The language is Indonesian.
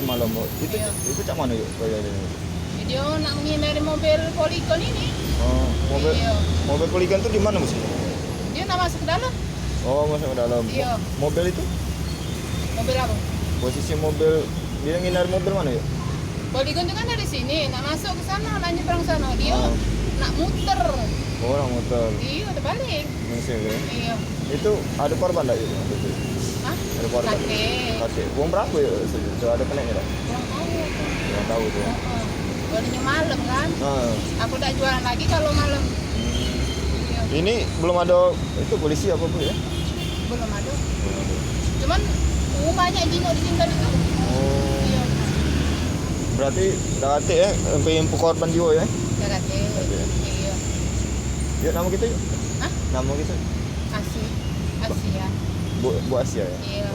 semalam. Itu Iya. itu cak mana yuk kejadiannya? Dia nak menghindari mobil Polygon ini. Oh, mobil Iya. mobil Polygon tuh di mana musuhnya? Dia nak masuk ke dalam. Oh, masuk ke dalam. Iya. Mobil itu? Mobil apa? Posisi mobil dia ngindar mobil mana yuk? Polygon itu kan dari sini, nak masuk ke sana, nak nyebrang sana. Dia Oh. nak muter. Oh, orang motor. Iya, terbalik. Masih ya. Iya. Itu ada korban enggak yuk? Hah? Ada korban. Kakek. Kakek. Uang berapa ya? Itu ada kena enggak? Kurang tahu. Enggak tahu tuh. Barunya malam kan. Nah, Aku udah jualan lagi kalau malam. Iya. ini belum ada itu polisi apa bu ya? Belum ada. Cuman banyak Dino di tinggal itu. Oh, Iya. berarti kakek ya sampai info korban jiwa ya? Kakek. Iya. Yuk nama kita yuk. Hah? Nama kita Asia. Bu Asia ya. Iya.